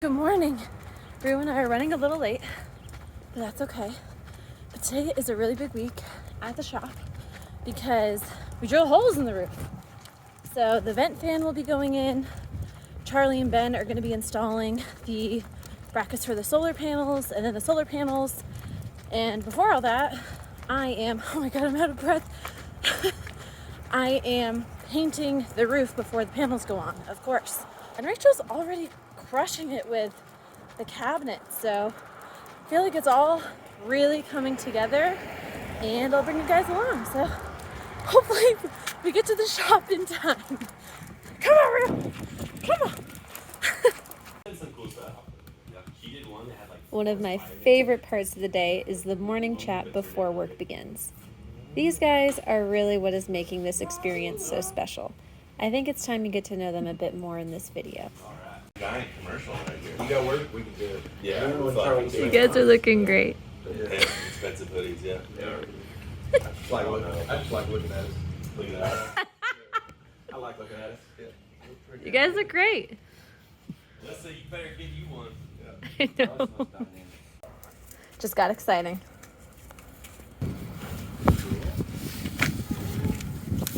Good morning. Rue and I are running a little late, but that's okay. But today is a really big week at the shop because we drilled holes in the roof. So the vent fan will be going in. Charlie and Ben are going to be installing the brackets for the solar panels and then the solar panels. And before all that, oh my God, I'm out of breath. I am painting the roof before the panels go on, of course. And Rachel's already crushing it with the cabinets, so I feel like it's all really coming together, and I'll bring you guys along. So hopefully we get to the shop in time. Come on, Rue. Come on. One of my favorite parts of the day is the morning chat before work begins. These guys are really what is making this experience so special. I think it's time you get to know them a bit more in this video. Giant commercial right here. You got work? We can do it. Yeah. You guys are looking great. Yeah, expensive hoodies, yeah. I just like looking at us. Look at that. I like looking at us. Yeah. You guys look great. Let's say you better get you one. I know. Just got exciting.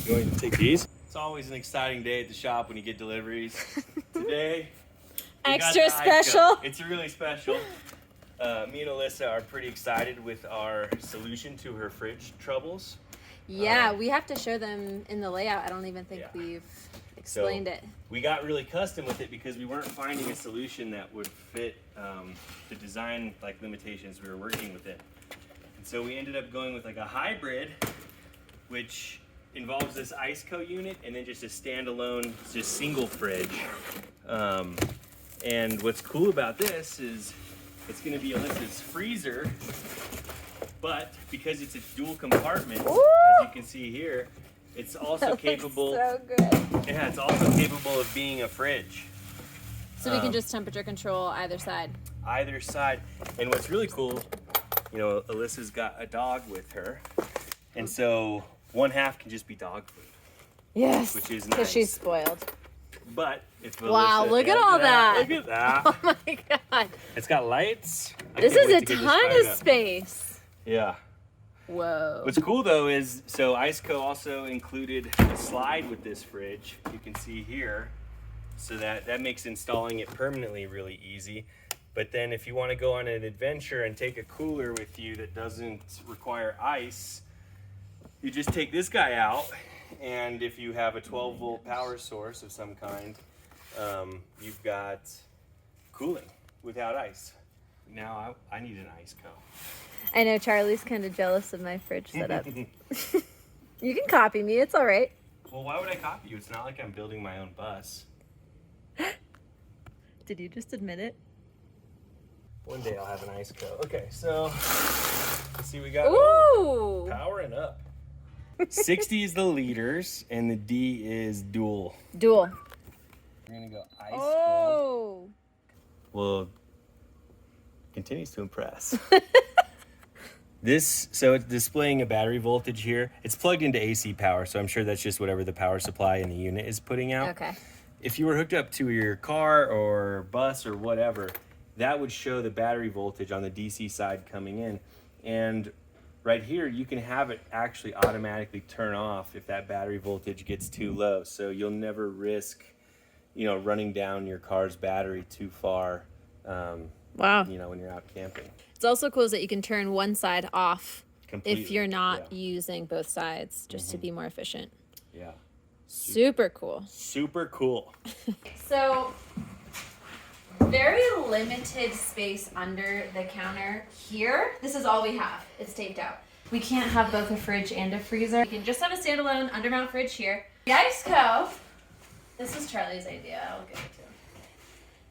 You want to take these? It's always an exciting day at the shop when you get deliveries. Today, Extra special. It's really special. Me and Alyssa are pretty excited with our solution to her fridge troubles. Yeah, we have to show them in the layout. I don't even think we've explained it. We got really custom with it because we weren't finding a solution that would fit the design limitations we were working with it. And so we ended up going with a hybrid, which involves this ICECO unit and then just a standalone, just single fridge. And what's cool about this is it's going to be Alyssa's freezer, but because it's a dual compartment, as you can see here, it's also capable. So good. Yeah, it's also capable of being a fridge. So we can just temperature control either side. Either side. And what's really cool, Alyssa's got a dog with her, and so one half can just be dog food. Yes, which is nice. Because she's spoiled. But if wow, Alyssa, look at all that. Look at that. Oh my God. It's got lights. This is a ton of space. Yeah. Whoa. What's cool though is, so ICECO also included a slide with this fridge. You can see here. So that makes installing it permanently really easy. But then if you want to go on an adventure and take a cooler with you that doesn't require ice, you just take this guy out. And if you have a 12-volt power source of some kind, you've got cooling without ice. Now I need an ICECO. I know Charlie's kind of jealous of my fridge setup. You can copy me, it's all right. Well, why would I copy you? It's not like I'm building my own bus. Did you just admit it? One day I'll have an ICECO. Okay, so let's see, we got powering up. 60 is the liters, and the D is dual. Dual. We're gonna go ice cold. Well, continues to impress. So it's displaying a battery voltage here. It's plugged into AC power, so I'm sure that's just whatever the power supply in the unit is putting out. Okay. If you were hooked up to your car or bus or whatever, that would show the battery voltage on the DC side coming in. And right here, you can have it actually automatically turn off if that battery voltage gets too low. So you'll never risk, running down your car's battery too far. Wow. When you're out camping. It's also cool that you can turn one side off Completely, if you're not using both sides, just to be more efficient. Yeah. Super cool. Super cool. So, very limited space under the counter here. This is all we have. It's taped out. We can't have both a fridge and a freezer. We can just have a standalone undermount fridge here. The ICECO, this was Charlie's idea, I'll give it to him,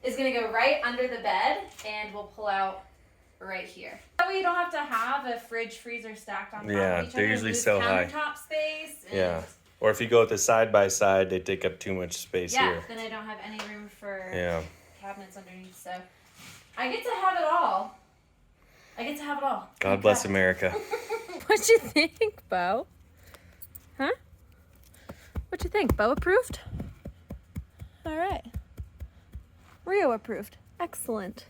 is gonna go right under the bed and we'll pull out right here. That way you don't have to have a fridge freezer stacked on top of each other. They're usually so high. Countertop space. Yeah. Or if you go with the side by side, they take up too much space here. Yeah, then I don't have any room for cabinets underneath, so I get to have it all. God bless America. What'd you think, Bo? Huh? What'd you think? Bo approved? All right. Rio approved. Excellent.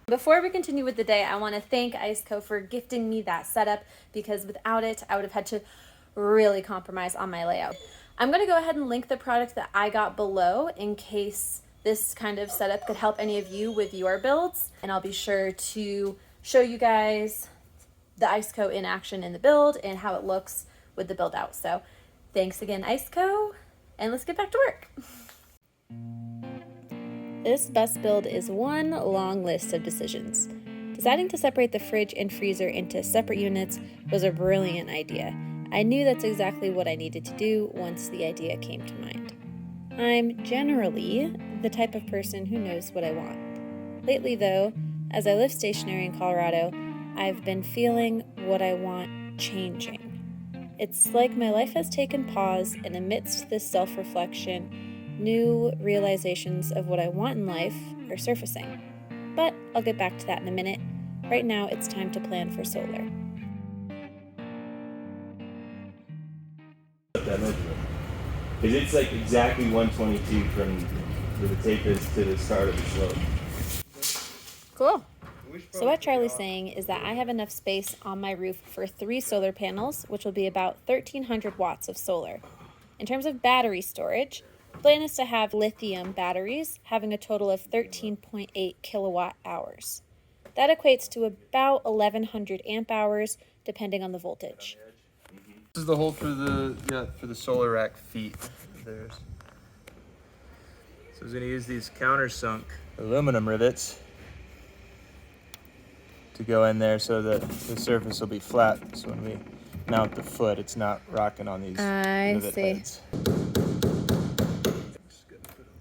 Before we continue with the day, I want to thank ICECO for gifting me that setup, because without it, I would have had to really compromise on my layout. I'm going to go ahead and link the product that I got below in case this kind of setup could help any of you with your builds. And I'll be sure to show you guys the ICECO in action in the build and how it looks with the build out. So thanks again, ICECO, and let's get back to work. This bus build is one long list of decisions. Deciding to separate the fridge and freezer into separate units was a brilliant idea. I knew that's exactly what I needed to do once the idea came to mind. I'm generally the type of person who knows what I want. Lately though, as I live stationary in Colorado, I've been feeling what I want changing. It's like my life has taken pause, and amidst this self-reflection, new realizations of what I want in life are surfacing. But I'll get back to that in a minute. Right now, it's time to plan for solar. That measurement. Because it's like exactly 122 from where the tape is to the start of the slope. Cool. So what Charlie's saying is that I have enough space on my roof for 3 solar panels, which will be about 1,300 watts of solar. In terms of battery storage, the plan is to have lithium batteries having a total of 13.8 kilowatt hours. That equates to about 1,100 amp hours, depending on the voltage. This is the hole for the solar rack feet. There's. So I was gonna use these countersunk aluminum rivets to go in there so that the surface will be flat. So when we mount the foot, it's not rocking on these rivet heads.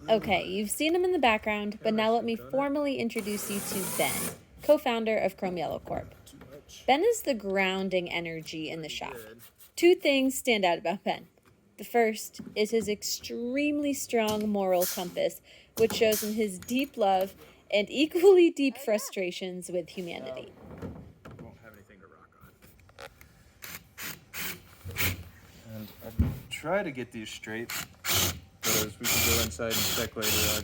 Okay, you've seen him in the background, but now let me formally introduce you to Ben, co-founder of Chrome Yellow Corp. Ben is the grounding energy in the shop. 2 things stand out about Ben. The first is his extremely strong moral compass, which shows in his deep love and equally deep frustrations with humanity. Won't have anything to rock on. And I try to get these straight, but as we can go inside and check later, I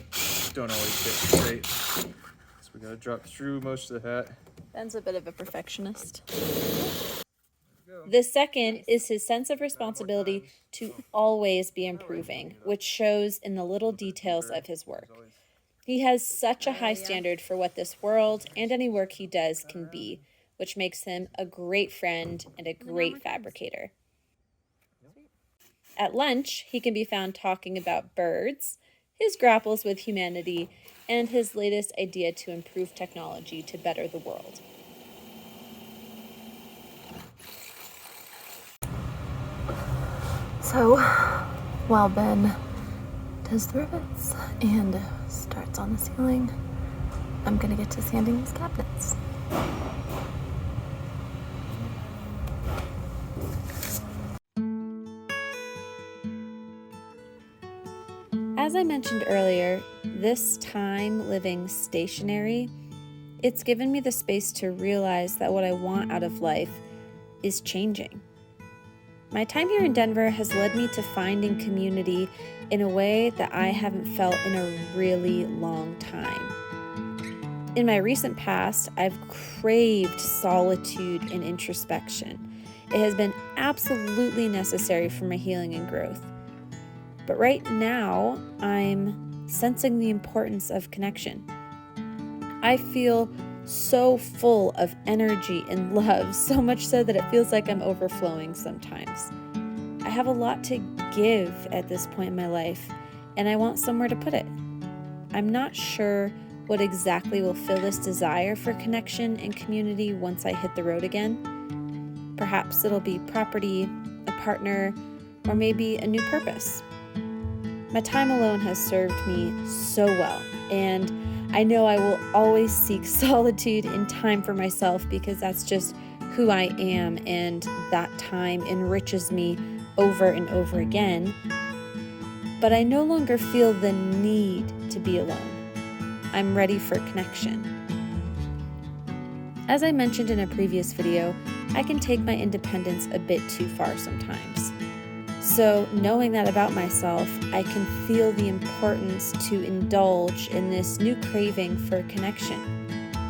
don't always get straight. So we gotta drop through most of the hat. Ben's a bit of a perfectionist. The second is his sense of responsibility to always be improving, which shows in the little details of his work. He has such a high standard for what this world and any work he does can be, which makes him a great friend and a great fabricator. At lunch, he can be found talking about birds, his grapples with humanity, and his latest idea to improve technology to better the world. So, while Ben does the rivets and starts on the ceiling, I'm gonna get to sanding these cabinets. As I mentioned earlier, this time living stationary, it's given me the space to realize that what I want out of life is changing. My time here in Denver has led me to finding community in a way that I haven't felt in a really long time. In my recent past, I've craved solitude and introspection. It has been absolutely necessary for my healing and growth. But right now, I'm sensing the importance of connection. I feel so full of energy and love, so much so that it feels like I'm overflowing sometimes. I have a lot to give at this point in my life, and I want somewhere to put it. I'm not sure what exactly will fill this desire for connection and community once I hit the road again. Perhaps it'll be property, a partner, or maybe a new purpose. My time alone has served me so well, and I know I will always seek solitude and time for myself because that's just who I am, and that time enriches me over and over again. But I no longer feel the need to be alone. I'm ready for connection. As I mentioned in a previous video, I can take my independence a bit too far sometimes. So knowing that about myself, I can feel the importance to indulge in this new craving for connection.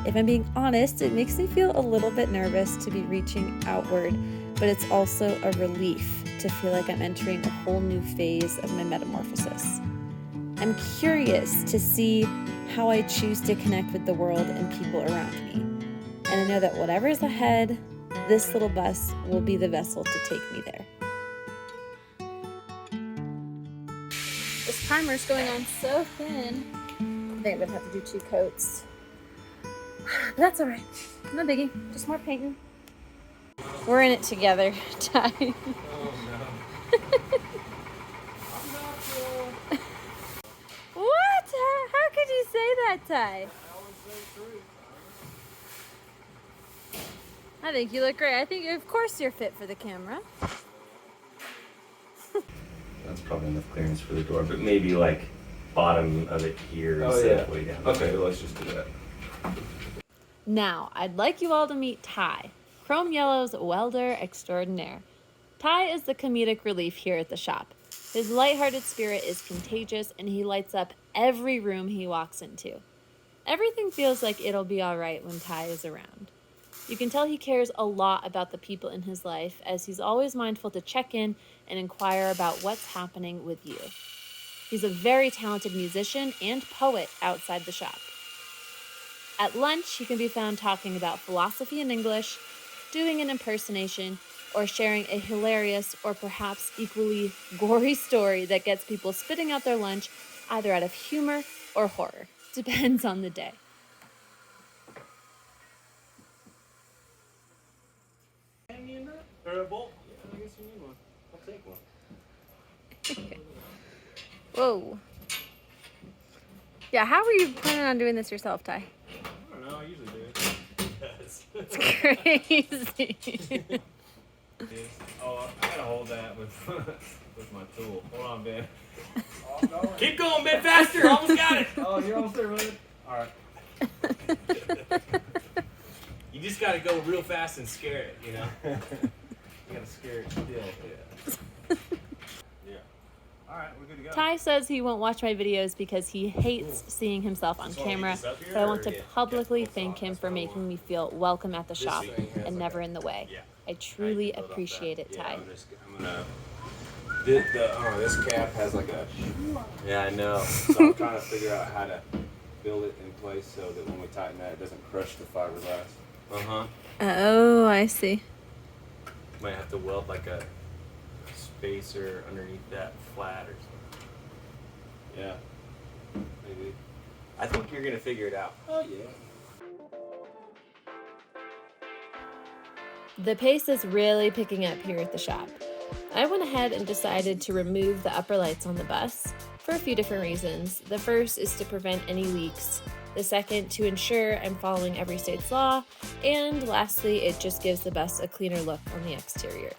If I'm being honest, it makes me feel a little bit nervous to be reaching outward, but it's also a relief to feel like I'm entering a whole new phase of my metamorphosis. I'm curious to see how I choose to connect with the world and people around me. And I know that whatever is ahead, this little bus will be the vessel to take me there. This primer's going on so thin. I think I'm gonna have to do 2 coats. But that's all right. No biggie. Just more painting. We're in it together, Ty. Oh no. What? How could you say that, Ty? I think you look great. I think, of course, you're fit for the camera. That's probably enough clearance for the door, but maybe like bottom of it here Oh, instead yeah. of way down. Okay, let's just do that. Now, I'd like you all to meet Ty, Chrome Yellow's welder extraordinaire. Ty is the comedic relief here at the shop. His lighthearted spirit is contagious, and he lights up every room he walks into. Everything feels like it'll be all right when Ty is around. You can tell he cares a lot about the people in his life, as he's always mindful to check in and inquire about what's happening with you. He's a very talented musician and poet outside the shop. At lunch, he can be found talking about philosophy and English, doing an impersonation, or sharing a hilarious or perhaps equally gory story that gets people spitting out their lunch either out of humor or horror. Depends on the day. Or a bolt? Yeah, I guess you need one. I'll take one. Whoa. Yeah, how were you planning on doing this yourself, Ty? I don't know, I usually do it. It's crazy. Oh, I gotta hold that with my tool. Hold on, Ben. Keep going, Ben, faster! Almost got it! Oh, you're almost there, man. All right. You just gotta go real fast and scare it, you know? You gotta scare it still. Yeah. Yeah. All right, we're good to go. Ty says he won't watch my videos because he hates seeing himself on camera, but I want to publicly thank him for making me feel welcome at the shop and never in the way. I truly appreciate it, Ty. I'm gonna. This cap has like a. Yeah, I know. So I'm trying to figure out how to build it in place so that when we tighten that, it doesn't crush the fiberglass. Uh-huh. Oh, I see. Might have to weld like a spacer underneath that flat or something. Yeah. Maybe. I think you're gonna figure it out. Oh yeah. The pace is really picking up here at the shop. I went ahead and decided to remove the upper lights on the bus for a few different reasons. The first is to prevent any leaks. The second, to ensure I'm following every state's law. And lastly, it just gives the bus a cleaner look on the exterior.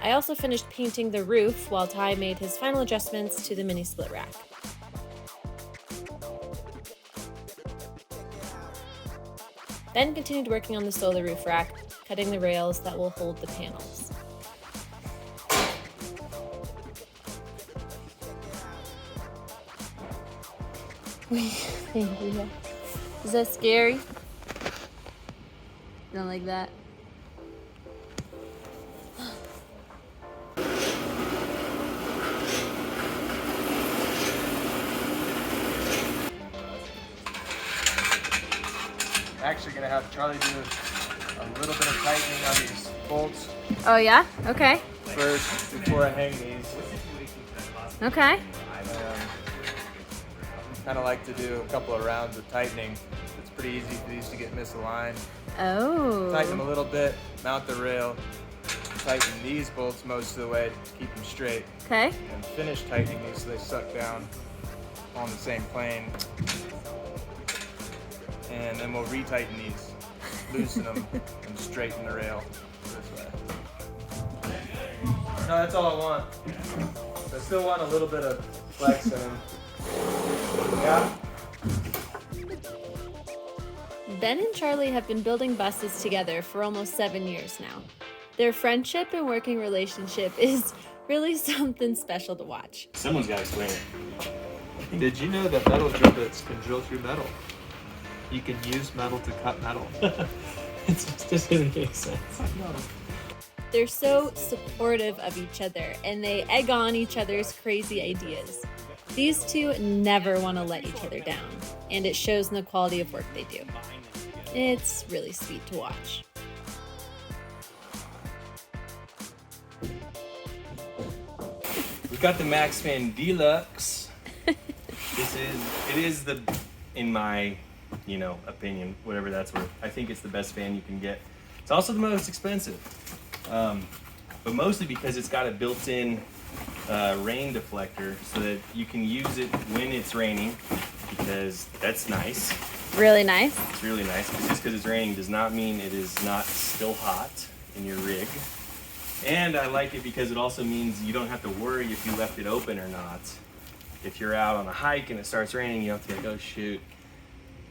I also finished painting the roof while Ty made his final adjustments to the mini split rack. Ben continued working on the solar roof rack, cutting the rails that will hold the panels. Is that scary? You don't like that? Actually gonna have Charlie do a little bit of tightening on these bolts Oh yeah? Okay. first before I hang these. Okay. Kind of like to do a couple of rounds of tightening. It's pretty easy for these to get misaligned. Oh. Tighten them a little bit, mount the rail, tighten these bolts most of the way to keep them straight, Okay. and finish tightening these so they suck down on the same plane. And then we'll retighten these, loosen them, and straighten the rail this way. No, that's all I want. I still want a little bit of flex in them. Yeah? Ben and Charlie have been building buses together for almost 7 years now. Their friendship and working relationship is really something special to watch. Someone's got to explain it. Did you know that metal drill bits can drill through metal? You can use metal to cut metal. It just doesn't make sense. They're so supportive of each other and they egg on each other's crazy ideas. These two never want to let each other down, and it shows in the quality of work they do. It's really sweet to watch. We got the Max Fan Deluxe. It is the, in my, opinion, whatever that's worth. I think it's the best fan you can get. It's also the most expensive, but mostly because it's got a built-in rain deflector so that you can use it when it's raining, because that's nice. Really nice. It's really nice. Just because it's raining does not mean it is not still hot in your rig. And I like it because it also means you don't have to worry if you left it open or not. If you're out on a hike and it starts raining, you don't have to be like, oh shoot,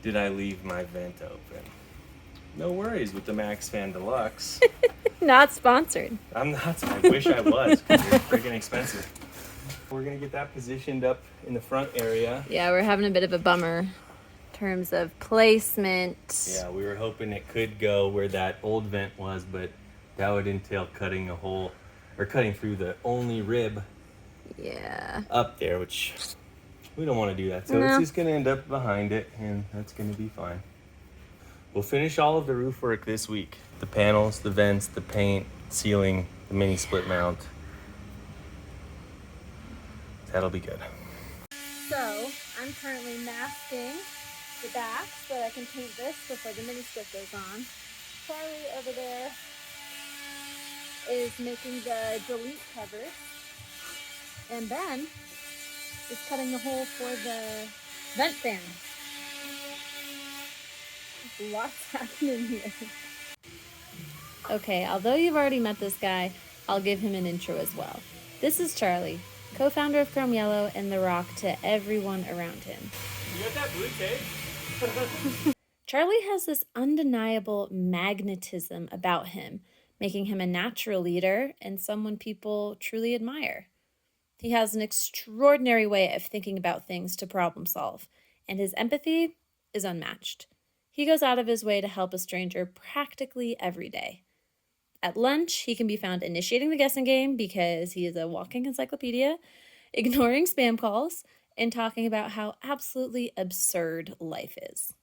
did I leave my vent open? No worries with the Max Fan Deluxe. Not sponsored. I'm not, I wish I was, because they're freaking expensive. We're gonna get that positioned up in the front area. Yeah, we're having a bit of a bummer in terms of placement. Yeah, we were hoping it could go where that old vent was, but that would entail cutting a hole, or cutting through the only rib up there, which we don't want to do that. So it's just going to end up behind it, and that's going to be fine. We'll finish all of the roof work this week. The panels, the vents, the paint, ceiling, the mini split mount. That'll be good. So, I'm currently masking the back so that I can paint this before the mini split goes on. Charlie over there is making the delete cover, and Ben is cutting the hole for the vent fan. There's lots happening here. Okay, although you've already met this guy, I'll give him an intro as well. This is Charlie, co-founder of Chrome Yellow and The Rock to everyone around him. You got that blue tape? Charlie has this undeniable magnetism about him, making him a natural leader and someone people truly admire. He has an extraordinary way of thinking about things to problem solve, and his empathy is unmatched. He goes out of his way to help a stranger practically every day. At lunch, he can be found initiating the guessing game because he is a walking encyclopedia, ignoring spam calls, and talking about how absolutely absurd life is.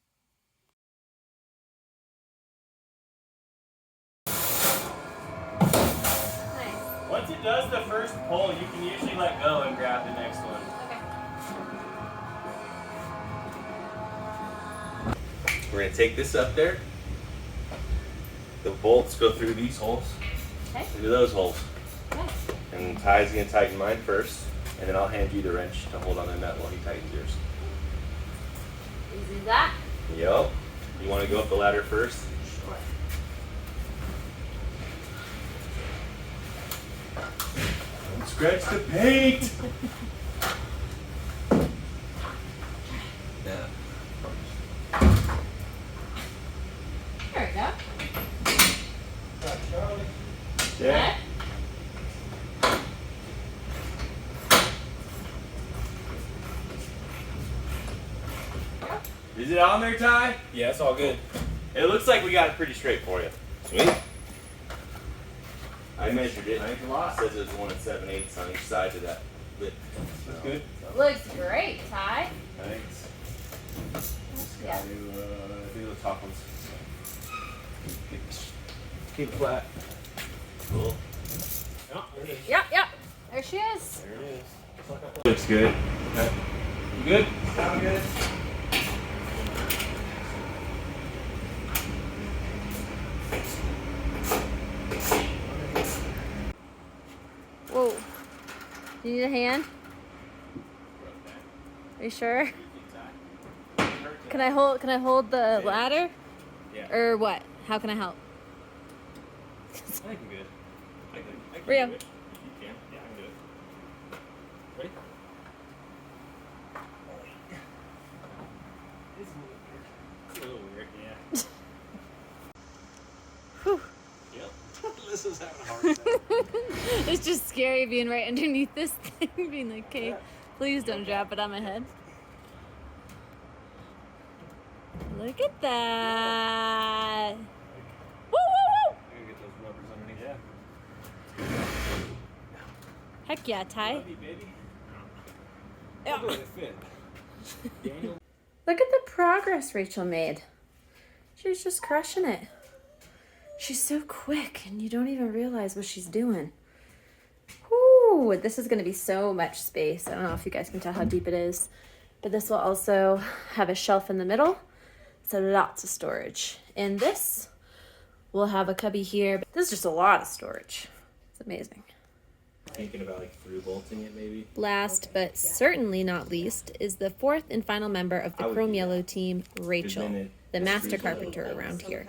Once it does the first pull, you can usually let go and grab the next one. Okay. We're going to take this up there. The bolts go through these holes, into those holes. Okay. And Ty's going to tighten mine first, and then I'll hand you the wrench to hold on the nut while he tightens yours. Easy as that? Yup. You want to go up the ladder first? Sure. Don't scratch the paint! Yeah. There we go. Yeah. Is it on there, Ty? Yeah, it's all good. It looks like we got it pretty straight for you. Sweet. I measured it. Thanks a lot. It says there's 1 7/8 on each side of that lip. That's good. Looks great, Ty. Thanks. Just Yeah. gotta do the top ones. Keep it flat. Cool. Oh, there it is. Yep. There she is. There it is. Looks good. Okay. You good? Sound good? Whoa. You need a hand? Are you sure? Can I hold the ladder? Yeah. Or what? How can I help? I think I'm good. I can Rio. do it. You can? Yeah, I can do it. Ready? It's a little weird, yeah. Whew. Yep. This is It's just scary being right underneath this thing, being like, okay, please don't drop it on my head. Look at that. Woo, woo, woo. I'm gonna get those rubbers underneath. Yeah. Heck yeah, Ty. Love you, baby. Yeah. Look at it fit. Daniel. Look at the progress Rachel made. She's just crushing it. She's so quick and you don't even realize what she's doing. Whoo, this is gonna be so much space. I don't know if you guys can tell how deep it is, but this will also have a shelf in the middle. So lots of storage. And this will have a cubby here. But this is just a lot of storage. It's amazing. Thinking about like through bolting it maybe. Last but certainly not least is the fourth and final member of the Chrome Yellow team, Rachel, the master carpenter around here.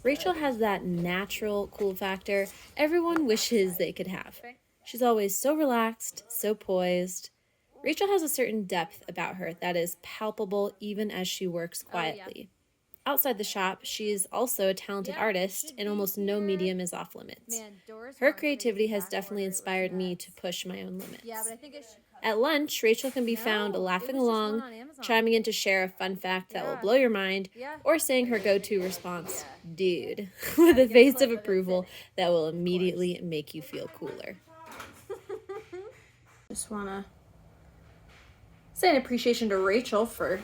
Rachel has that natural cool factor everyone wishes they could have. She's always so relaxed, so poised. Rachel has a certain depth about her that is palpable even as she works quietly. Outside the shop, she is also a talented artist, and almost no medium is off limits. Her creativity has definitely inspired me to push my own limits. At lunch, Rachel can be found laughing along, chiming in to share a fun fact that will blow your mind, or saying her go-to response, dude, with a face of approval that will immediately make you feel cooler. Just want to say an appreciation to Rachel for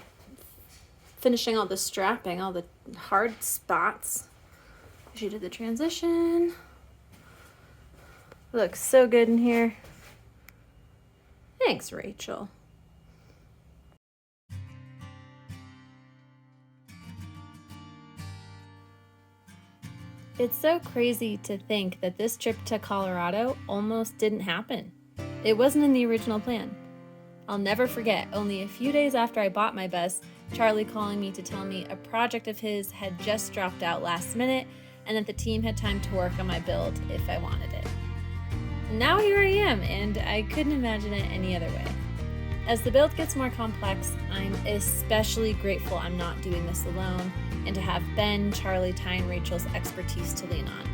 finishing all the strapping, all the hard spots. She did the transition. Looks so good in here. Thanks, Rachel. It's so crazy to think that this trip to Colorado almost didn't happen. It wasn't in the original plan. I'll never forget, only a few days after I bought my bus, Charlie calling me to tell me a project of his had just dropped out last minute and that the team had time to work on my build if I wanted it. Now here I am, and I couldn't imagine it any other way. As the build gets more complex, I'm especially grateful I'm not doing this alone and to have Ben, Charlie, Ty, and Rachel's expertise to lean on.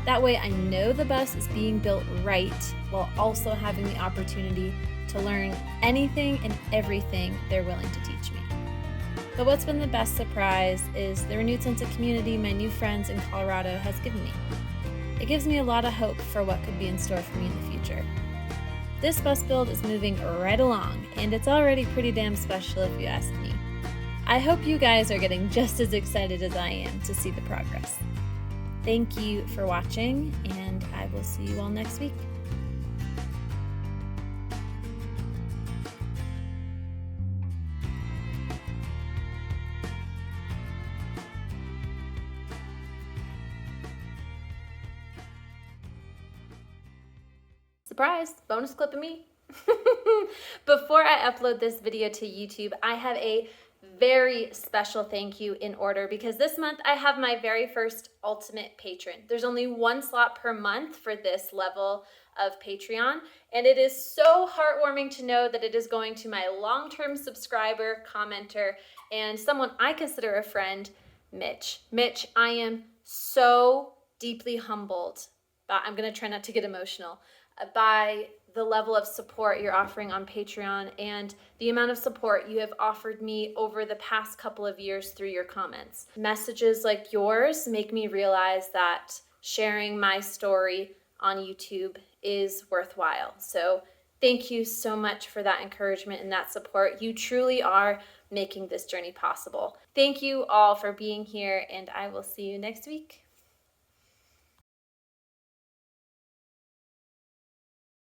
That way I know the bus is being built right while also having the opportunity to learn anything and everything they're willing to teach me. But what's been the best surprise is the renewed sense of community my new friends in Colorado has given me. It gives me a lot of hope for what could be in store for me in the future. This bus build is moving right along, and it's already pretty damn special if you ask me. I hope you guys are getting just as excited as I am to see the progress. Thank you for watching, and I will see you all next week. Surprise! Bonus clip of me. Before I upload this video to YouTube, I have a very special thank you in order because this month I have my very first ultimate patron. There's only one slot per month for this level of Patreon, and it is so heartwarming to know that it is going to my long-term subscriber, commenter, and someone I consider a friend, Mitch. Mitch, I am so deeply humbled, but I'm gonna try not to get emotional, by the level of support you're offering on Patreon and the amount of support you have offered me over the past couple of years through your comments. Messages like yours make me realize that sharing my story on YouTube is worthwhile. So thank you so much for that encouragement and that support. You truly are making this journey possible. Thank you all for being here, and I will see you next week.